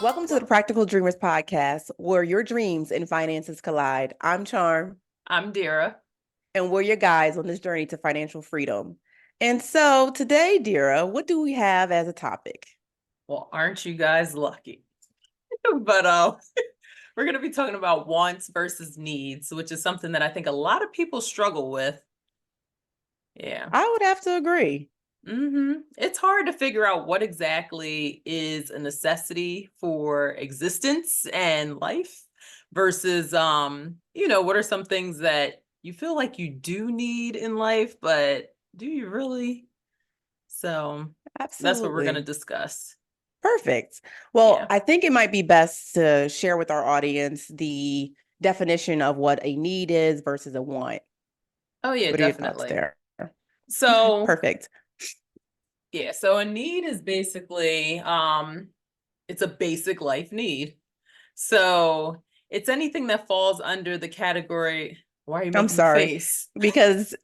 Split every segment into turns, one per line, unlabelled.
Welcome to the Practical Dreamers podcast, where your dreams and finances collide. I'm Charm,
I'm Dira.
and we're your guides on this journey to financial freedom. And so today, Dira, what do we have as a topic?
Well, aren't you guys lucky? But we're going to be talking about wants versus needs, which is something that I think a lot of people struggle with. Yeah.
I would have to agree.
It's hard to figure out what exactly is a necessity for existence and life versus what are some things that you feel like you do need in life, but do you really? So that's what we're going to
Absolutely.
discuss.
Perfect. Well,
Yeah.
I think it might be best to share with our audience the definition of what a need is versus a want.
Oh yeah,
What are your thoughts
definitely.
there? Okay,
So
perfect.
yeah, so a need is basically it's a basic life need. So it's anything that falls under the category. Why are you
I'm
making the
sorry,
face?
because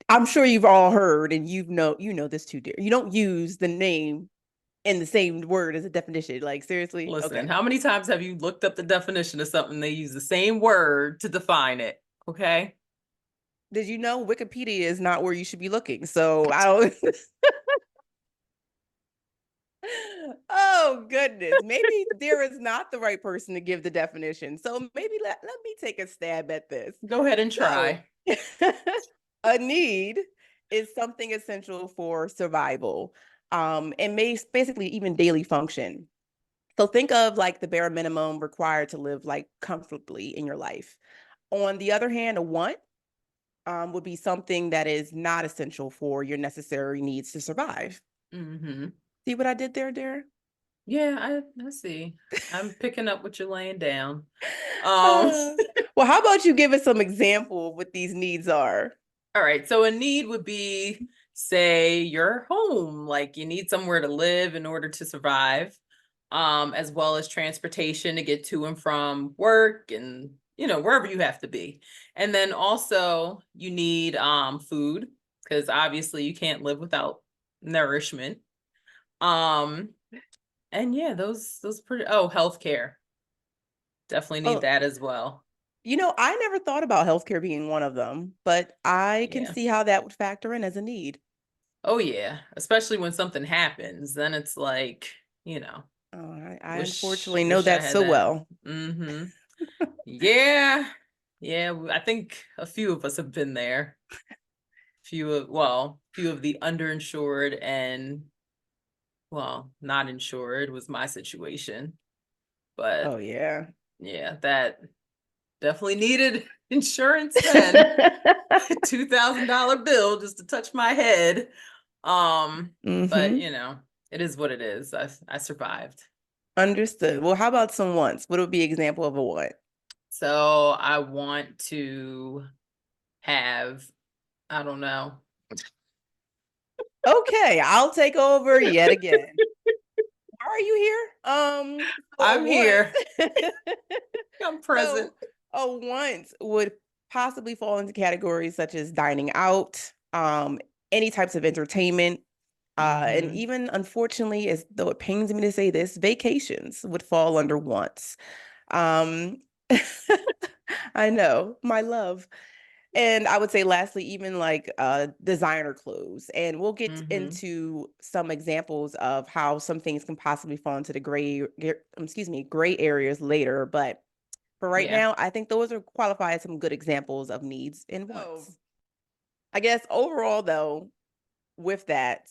I'm sure you've all heard, and you know this too, dear. You don't use the name in the same word as a definition. Like seriously?
Listen,
Okay.
how many times have you looked up the definition of something? They use the same word to define it. Okay.
Did you know Wikipedia is not where you should be looking? So I don't. Oh goodness. Maybe there is not the right person to give the definition. So maybe let me take a stab at this.
Go ahead and
So
try.
a need is something essential for survival. And may basically even daily function. So think of like the bare minimum required to live like comfortably in your life. On the other hand, a want would be something that is not essential for your necessary needs to survive.
Mm-hmm.
See what I did there, Dara?
Yeah, I see. I'm picking up what you're laying down. Um
Uh, well, how about you give us some example of what these needs are?
All right. So a need would be, say, your home, like you need somewhere to live in order to survive, as well as transportation to get to and from work and, wherever you have to be. And then also you need food, because obviously you can't live without nourishment. Um, and yeah, those pretty healthcare. Definitely need
Oh,
that as well.
I never thought about healthcare being one of them, but I can
Yeah.
see how that would factor in as a need.
Oh yeah. Especially when something happens, then it's like,
Oh, I
wish
unfortunately know
wish I
that
had
so
that.
well.
Mm-hmm. Yeah. Yeah, I think a few of us have been there. Few of the underinsured and not insured was my situation.
Oh
But
yeah.
yeah, that definitely needed insurance then. $2,000 bill just to touch my head. But
Mm-hmm.
it is what it is. I survived.
Understood. Well, how about some wants? What would be an example of a want?
So I want to have, I don't know.
Okay, I'll take over yet again. Why are you here? So a
I'm here.
want.
I'm present.
So a want would possibly fall into categories such as dining out, any types of entertainment, and
Mm-hmm.
even unfortunately, as though it pains me to say this, vacations would fall under wants. Um, I know, my love. And I would say lastly, even like designer clothes. And we'll get
Mm-hmm.
into some examples of how some things can possibly fall into the gray areas later. But for right
Yeah.
now, I think those are qualified as some good examples of needs and wants. I guess overall though, with that,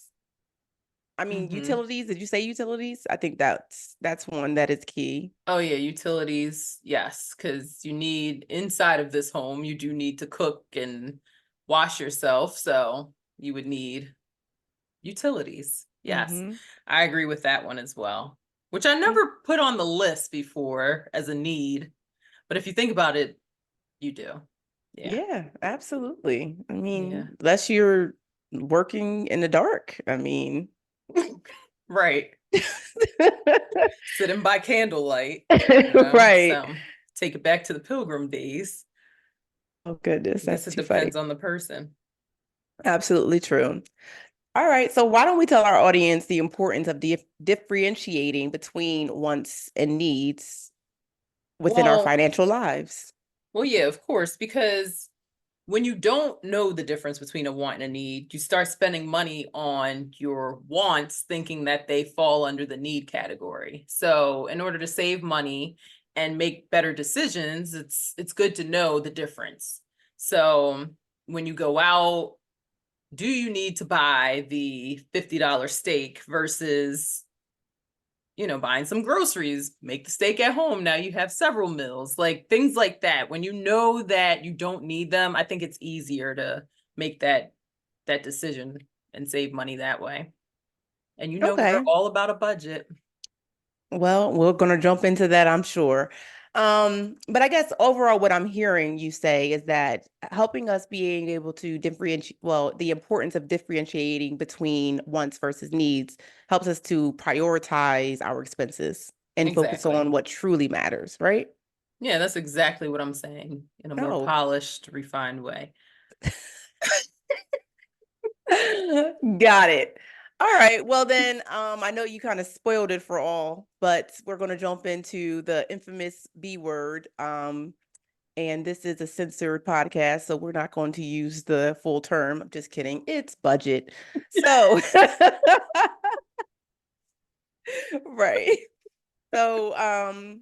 I mean
Mm-hmm.
utilities, did you say utilities? I think that's one that is key.
Oh yeah, utilities. Yes, because you need inside of this home, you do need to cook and wash yourself. So you would need utilities. Yes,
Mm-hmm.
I agree with that one as well, which I never put on the list before as a need. But if you think about it, you do. Yeah.
Yeah, absolutely. I
Yeah.
mean, unless you're working in the dark. I mean,
Right. Sitting by candlelight,
right.
So take it back to the pilgrim days.
Oh goodness,
I guess
that's
it
too funny.
depends on the person.
Absolutely true. All right. So why don't we tell our audience the importance of differentiating between wants and needs within our
Well,
financial lives?
well, yeah, of course, because when you don't know the difference between a want and a need, you start spending money on your wants thinking that they fall under the need category. So, in order to save money and make better decisions, it's good to know the difference. So, when you go out, do you need to buy the $50 steak versus buying some groceries, make the steak at home. Now you have several meals, like things like that. When you know that you don't need them, I think it's easier to make that decision and save money that way. And we're
Okay.
all about a budget.
Well, we're going to jump into that, I'm sure. But I guess overall, what I'm hearing you say is that helping us being able to differentiate, well, the importance of differentiating between wants versus needs helps us to prioritize our expenses and focus
Exactly.
on what truly matters, right?
Yeah, that's exactly what I'm saying in a more
Oh,
polished, refined way.
got it. All right. Well, then, I know you kind of spoiled it for all, but we're going to jump into the infamous B word. And this is a censored podcast, so we're not going to use the full term. I'm just kidding. It's budget. So, right. So,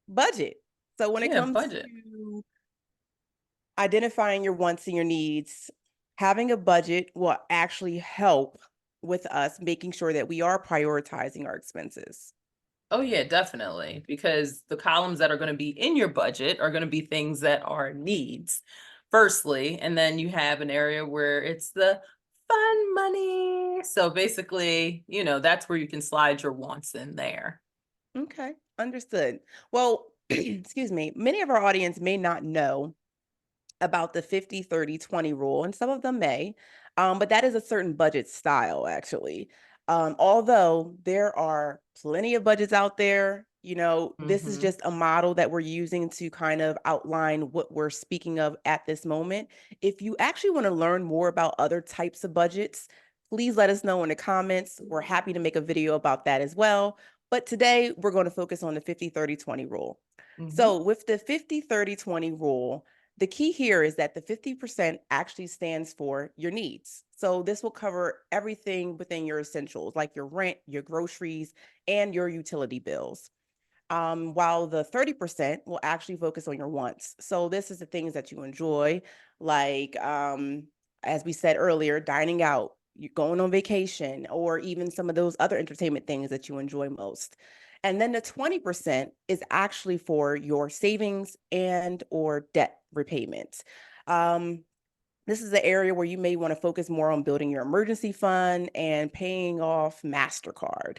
budget. So when it
Yeah,
comes
budget.
to identifying your wants and your needs, having a budget will actually help with us making sure that we are prioritizing our expenses.
Oh, yeah, definitely. Because the columns that are going to be in your budget are going to be things that are needs, firstly. And then you have an area where it's the fun money. So basically, that's where you can slide your wants in there.
Okay, understood. Well, excuse me, many of our audience may not know about the 50-30-20 rule, and some of them may, but that is a certain budget style, actually. Although there are plenty of budgets out there, this is
Mm-hmm.
just a model that we're using to kind of outline what we're speaking of at this moment. If you actually want to learn more about other types of budgets, please let us know in the comments. We're happy to make a video about that as well. But today we're going to focus on the 50-30-20 rule.
Mm-hmm.
So, with the 50-30-20 rule, the key here is that the 50% actually stands for your needs. So this will cover everything within your essentials, like your rent, your groceries, and your utility bills. While the 30% will actually focus on your wants. So this is the things that you enjoy, like as we said earlier, dining out, you going on vacation, or even some of those other entertainment things that you enjoy most. And then the 20% is actually for your savings and or debt repayment. Um, this is the area where you may want to focus more on building your emergency fund and paying off MasterCard.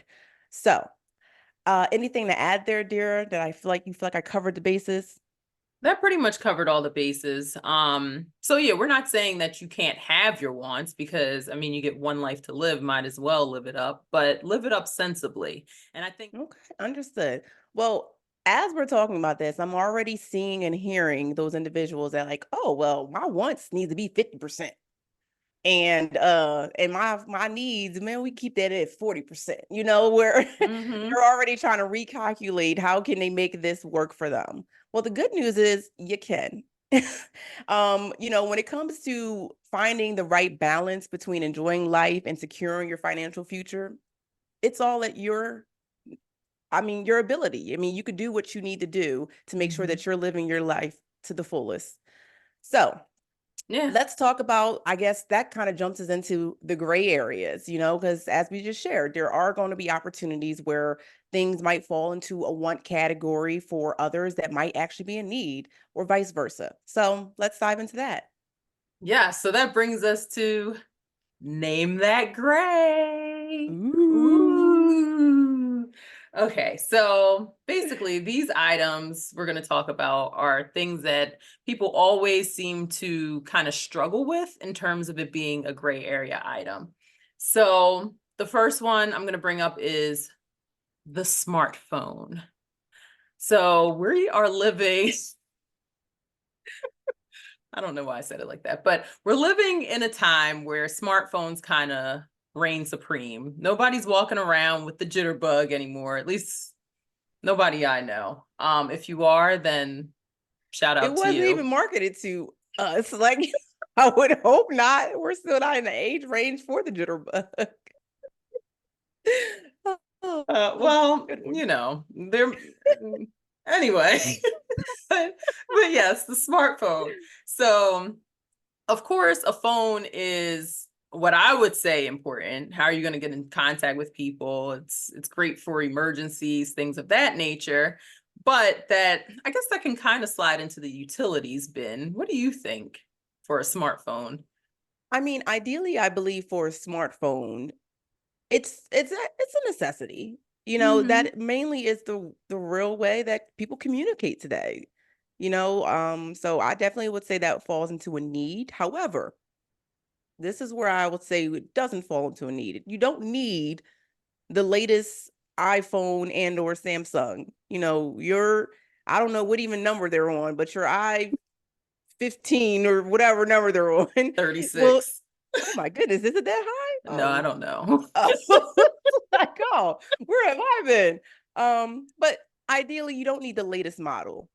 So anything to add there, dear, that I feel like you feel like I covered the bases?
That pretty much covered all the bases. So yeah, we're not saying that you can't have your wants because I mean you get one life to live, might as well live it up, but live it up sensibly. And I think
Okay, understood. Well, as we're talking about this, I'm already seeing and hearing those individuals that like, oh, well, my wants need to be 50%. And my needs, man, we keep that at 40%, where
mm-hmm.
they're already trying to recalculate how can they make this work for them. Well, the good news is you can. When it comes to finding the right balance between enjoying life and securing your financial future, it's all at your ability. I mean, you could do what you need to do to make sure
Mm-hmm.
that you're living your life to the fullest. So,
Yeah.
let's talk about, I guess that kind of jumps us into the gray areas, because as we just shared, there are going to be opportunities where things might fall into a want category for others that might actually be in need, or vice versa. So let's dive into that.
Yeah, so that brings us to name that gray.
Ooh.
Ooh. Okay, so basically, these items we're going to talk about are things that people always seem to kind of struggle with in terms of it being a gray area item. So, the first one I'm going to bring up is the smartphone. So, we are living, I don't know why I said it like that, but we're living in a time where smartphones kind of reign supreme. Nobody's walking around with the jitterbug anymore. At least nobody I know. If you are, then shout
It
out to
wasn't even
you.
marketed to us. Like, I would hope not. We're still not in the age range for the jitterbug. Oh,
Well,
good one.
you know, there anyway. But yes, the smartphone. So of course, a phone is what I would say important. How are you going to get in contact with people? It's great for emergencies, things of that nature. But that I guess that can kind of slide into the utilities bin. What do you think for a smartphone?
I mean, ideally, I believe for a smartphone, it's a necessity.
Mm-hmm.
That mainly is the real way that people communicate today. So I definitely would say that falls into a need. However, this is where I would say it doesn't fall into a need. You don't need the latest iPhone and or Samsung. Your I don't know what even number they're on, but your i15 or whatever number they're on. Well,
36.
oh my goodness, is it that high?
No, I don't know.
Like, oh, where have I been? But ideally, you don't need the latest model.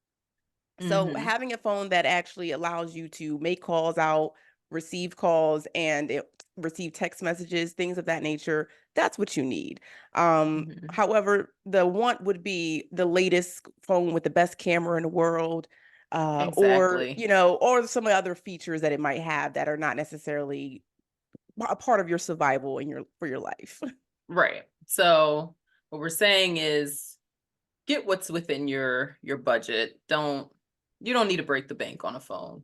So
Mm-hmm.
having a phone that actually allows you to make calls out, receive calls, and receive text messages, things of that nature, that's what you need.
Mm-hmm.
However, the want would be the latest phone with the best camera in the world, or
Exactly.
or some other features that it might have that are not necessarily a part of your survival in your for your life.
Right. So what we're saying is get what's within your budget. You don't need to break the bank on a phone.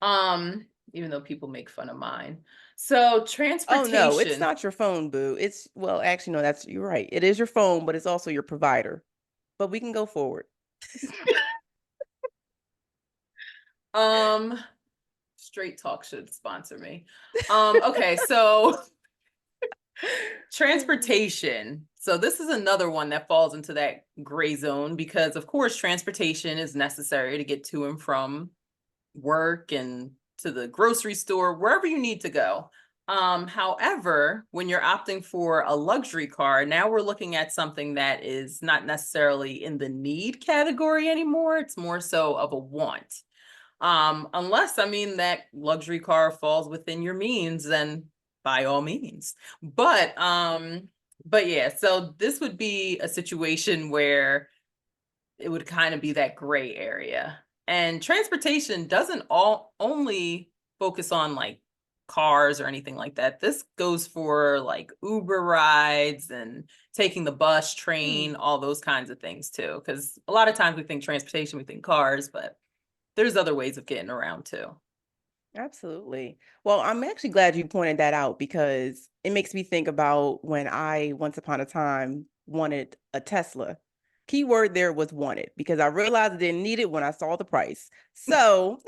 Even though people make fun of mine. So
Oh no, it's
transportation.
not your phone, boo. It's well, actually, no, you're right. It is your phone, but it's also your provider. But we can go forward.
Um, Straight Talk should sponsor me. Okay, so transportation. So this is another one that falls into that gray zone because of course transportation is necessary to get to and from work and to the grocery store, wherever you need to go. However, when you're opting for a luxury car, now we're looking at something that is not necessarily in the need category anymore. It's more so of a want. Unless, I mean, that luxury car falls within your means, then by all means. But yeah, so this would be a situation where it would kind of be that gray area. And transportation doesn't all only focus on like cars or anything like that. This goes for like Uber rides and taking the bus,
Hmm,
train, all those kinds of things too. Because a lot of times we think transportation, we think cars, but there's other ways of getting around too.
absolutely. Well, I'm actually glad you pointed that out because it makes me think about when I once upon a time wanted a Tesla. Keyword there was wanted because I realized I didn't need it when I saw the price. So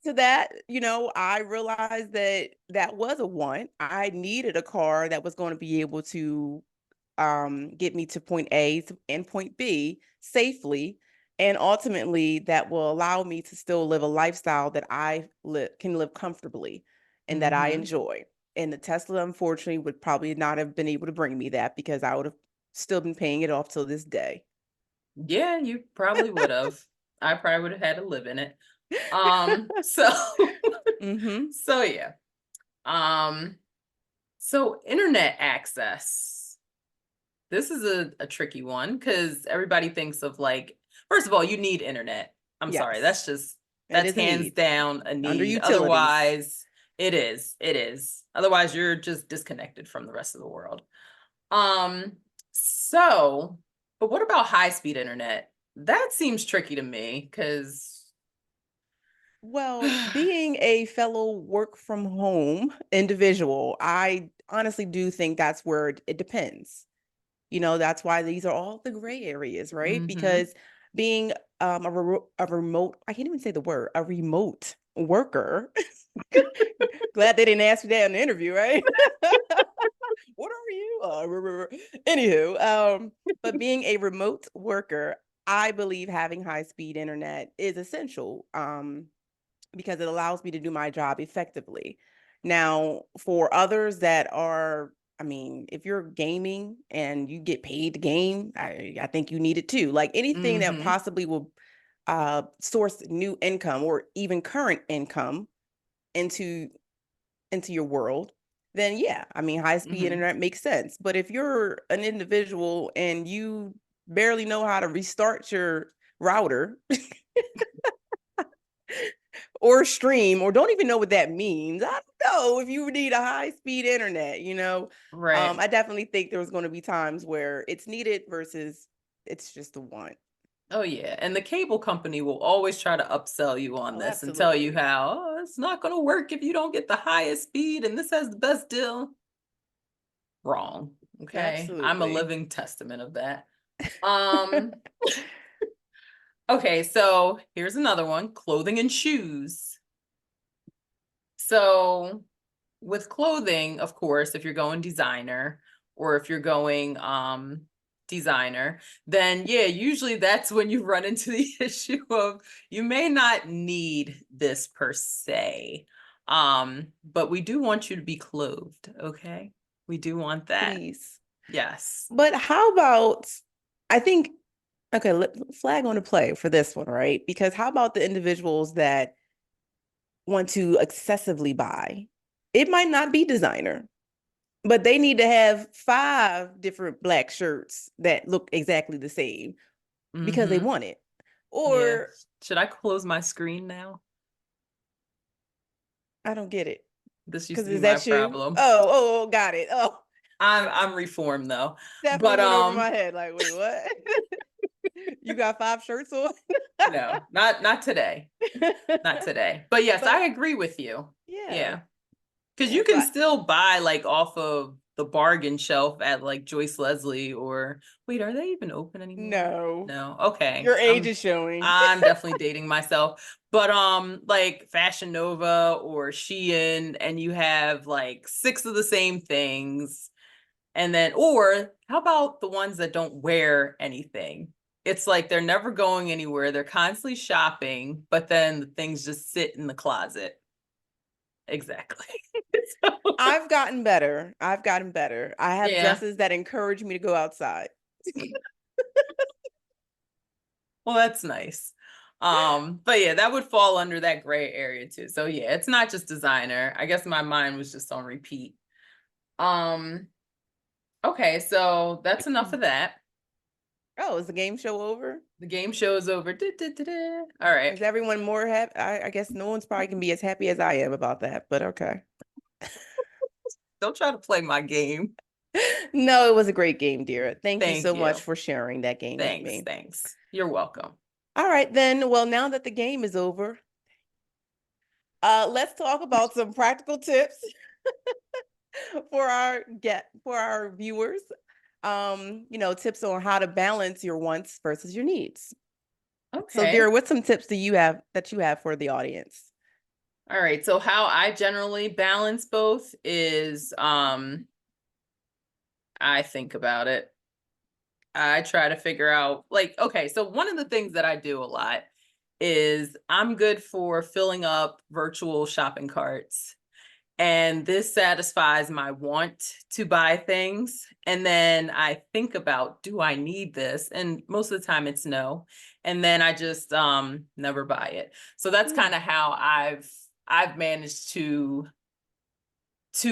to that, I realized that that was a want. I needed a car that was going to be able to get me to point and point B safely. And ultimately, that will allow me to still live a lifestyle that can live comfortably and that I
Mm-hmm.
enjoy. And the Tesla, unfortunately, would probably not have been able to bring me that because I would have still been paying it off till this day.
Yeah, you probably would have. I probably would have had to live in it. So
Hmm.
so yeah. Um, so internet access. This is a tricky one because everybody thinks of like, first of all, you need internet. I'm sorry,
Yes, it
that's
is a
hands
need
down a
under
need.
utilities.
Otherwise, it is. Otherwise, you're just disconnected from the rest of the world. Um, so, but what about high speed internet? That seems tricky to me because
Well, being a fellow work from home individual, I honestly do think that's where it depends. That's why these are all the gray areas, right?
mm-hmm.
Because being a remote, I can't even say the word, a remote worker. Glad they didn't ask me that in the interview, right? What are you? Anywho, but being a remote worker, I believe having high speed internet is essential. because it allows me to do my job effectively. Now, for others that are, I mean, if you're gaming and you get paid to game, I think you need it too. Like anything that
Mm-hmm.
possibly will source new income or even current income into your world, then yeah, I mean, high speed
Mm-hmm.
internet makes sense. But if you're an individual and you barely know how to restart your router or stream or don't even know what that means, I don't know if you need a high speed internet,
Right.
I definitely think there's going to be times where it's needed versus it's just the want.
Oh yeah, and the cable company will always try to upsell you on
Oh,
this and tell you
absolutely.
how it's not going to work if you don't get the highest speed and this has the best deal. Wrong. Okay. I'm a
Absolutely.
living testament of that. Um, okay, so here's another one, clothing and shoes. So with clothing, of course, if you're going designer or if you're going designer, then yeah, usually that's when you run into the issue of you may not need this per se. But we do want you to be clothed, okay? We do want that.
Please.
Yes.
But how about, I think, okay, flag on the play for this one, right? Because how about the individuals that want to excessively buy? It might not be designer, but they need to have 5 different black shirts that look exactly the same because they
Mm-hmm.
want it.
Yeah.
Or
Should I close my screen now?
I don't get it.
This used
Because
to be
is
my
that you?
problem.
Oh, got it. Oh,
I'm reformed though.
definitely
But
went over my head. Like, wait, what? You got 5 shirts on?
no, not today. Not today. But yes,
But
I agree with you.
yeah,
Yeah. Because
yeah.
you can still buy like off of the bargain shelf at like Joyce Leslie or wait, are they even open anymore?
No,
No. Okay.
your age is showing.
I'm definitely dating myself. But like Fashion Nova or Shein and you have like 6 of the same things. And then or how about the ones that don't wear anything? It's like they're never going anywhere. They're constantly shopping, but then the things just sit in the closet. Exactly. So,
I've gotten better. I've gotten better. I have
yeah.
dresses that encourage me to go outside.
Well, that's nice. But yeah, that would fall under that gray area too. So yeah, it's not just designer. I guess my mind was just on repeat. Um, okay, so that's enough of that.
Oh, is the game show over?
The game show is over. All right.
Is everyone more happy? I guess no one's probably can be as happy as I am about that, but okay.
Don't try to play my game.
No, it was a great game, dear. Thank you
Thank
so much
you.
for sharing that game with
Thanks.
me.
Thanks. You're welcome.
All right, then. Well, now that the game is over, let's talk about some practical tips for our viewers. Tips on how to balance your wants versus your needs. So,
Okay.
dear, what some tips do you have for the audience?
All right. So how I generally balance both is I think about it. I try to figure out like okay, so one of the things that I do a lot is I'm good for filling up virtual shopping carts. And this satisfies my want to buy things. And then I think about, do I need this? And most of the time it's no. And then I just never buy it. So that's
Hmm.
kind of how I've managed to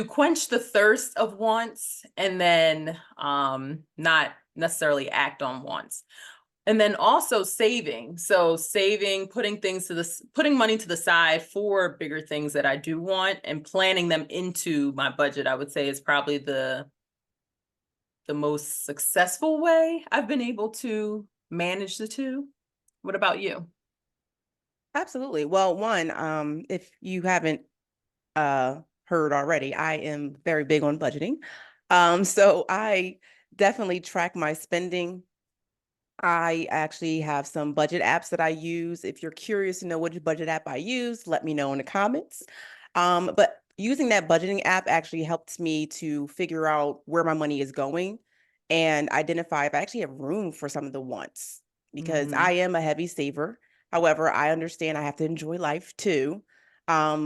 quench the thirst of wants and then not necessarily act on wants. And then also saving. So saving, putting money to the side for bigger things that I do want and planning them into my budget, I would say is probably the most successful way I've been able to manage the two. What about you?
Absolutely. Well, one, if you haven't heard already, I am very big on budgeting. So I definitely track my spending. I actually have some budget apps that I use. If you're curious to know which budget app I use, let me know in the comments. But using that budgeting app actually helps me to figure out where my money is going and identify if I actually have room for some of the wants because I
Mm-hmm.
am a heavy saver. However, I understand I have to enjoy life too.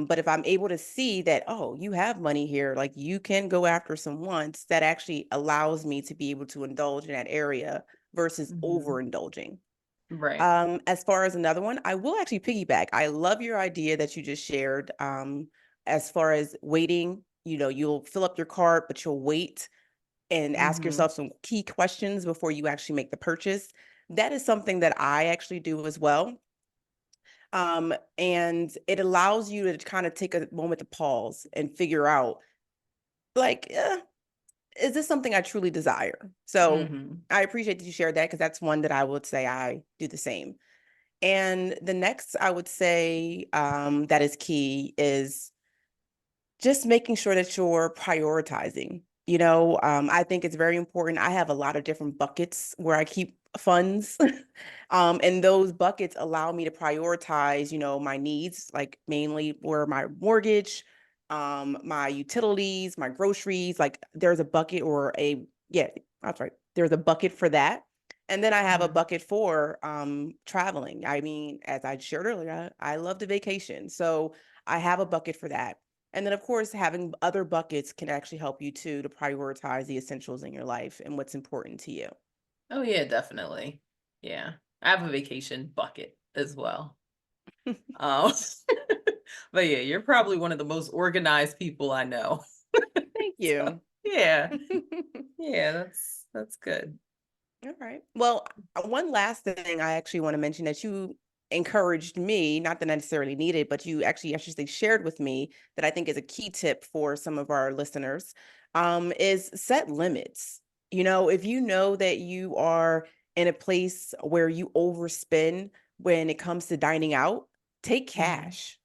But if I'm able to see that, oh, you have money here, like you can go after some wants, that actually allows me to be able to indulge in that area versus
Mhm.
overindulging.
Right.
As far as another one, I will actually piggyback. I love your idea that you just shared. As far as waiting, you'll fill up your cart, but you'll wait and ask
Mhm.
yourself some key questions before you actually make the purchase. That is something that I actually do as well. And it allows you to kind of take a moment to pause and figure out, like, is this something I truly desire? So
Mhm.
I appreciate that you shared that because that's one that I would say I do the same. And the next I would say that is key is just making sure that you're prioritizing. I think it's very important. I have a lot of different buckets where I keep funds. And those buckets allow me to prioritize, my needs, like mainly where my mortgage, my utilities, my groceries, like there's a bucket or yeah, that's right. There's a bucket for that. And then I have a
Mhm.
bucket for traveling. I mean, as I shared earlier, I love to vacation. So I have a bucket for that. And then, of course, having other buckets can actually help you too to prioritize the essentials in your life and what's important to you.
Oh yeah, definitely. Yeah. I have a vacation bucket as well. Um, but yeah, you're probably one of the most organized people I know.
Thank
So
you.
yeah, yeah, that's good.
All right. Well, one last thing I actually want to mention that you encouraged me, not that I necessarily needed, but you actually shared with me that I think is a key tip for some of our listeners, is set limits. If you know that you are in a place where you overspend when it comes to dining out, take
Mhm.
cash.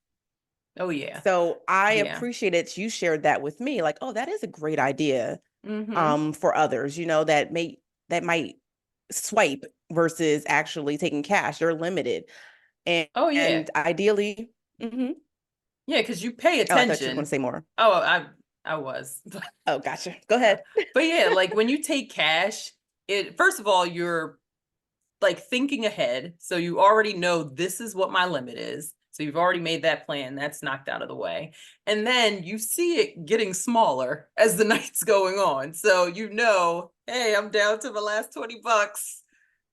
Oh yeah,
So I
yeah.
appreciate that you shared that with me. Like, oh, that is a great idea
Mhm.
for others, that might swipe versus actually taking cash. They're limited. And,
Oh yeah,
and ideally,
yeah, because you pay
oh, I thought you were going to
attention.
say more.
Oh, I was.
Oh, gotcha. Go
Uh,
ahead.
but yeah, like when you take cash, it first of all, you're like thinking ahead. So you already know this is what my limit is. So you've already made that plan. That's knocked out of the way. And then you see it getting smaller as the night's going on. So you know, hey, I'm down to the last 20 bucks.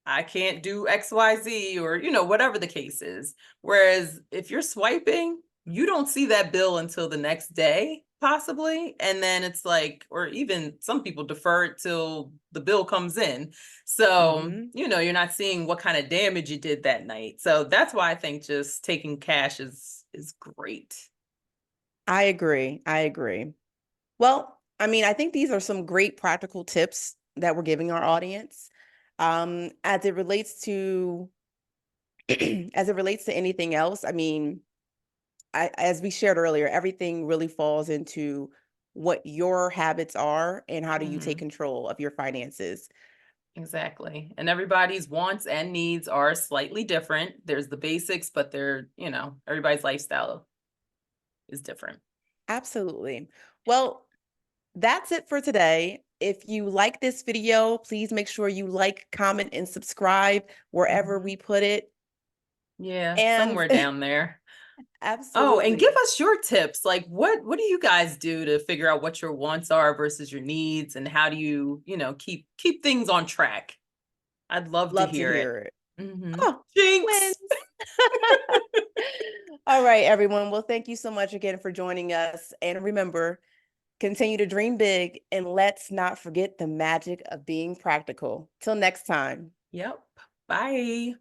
I can't do XYZ or, whatever the case is. Whereas if you're swiping, you don't see that bill until the next day, possibly. And then it's like, or even some people defer it till the bill comes in. So,
hmm
you're not seeing what kind of damage you did that night. So that's why I think just taking cash is great.
I agree. I agree. Well, I mean, I think these are some great practical tips that we're giving our audience. As it relates to as it relates to anything else, I mean, as we shared earlier, everything really falls into what your habits are and how do you take
Mhm.
control of your finances.
Exactly. And everybody's wants and needs are slightly different. There's the basics, but everybody's lifestyle is different.
Absolutely. Well, that's it for today. If you like this video, please make sure you like, comment, and subscribe wherever
Mhm.
we put it.
Yeah,
And
somewhere down there. Oh, and give
absolutely,
us your tips. Like what do you guys do to figure out what your wants are versus your needs and how do you, keep things on track? I'd love to
love to
hear it.
hear it.
Mhm.
Oh,
Jinx.
wins. All right, everyone. Well, thank you so much again for joining us. And remember, continue to dream big and let's not forget the magic of being practical. Till next time.
Yep. Bye.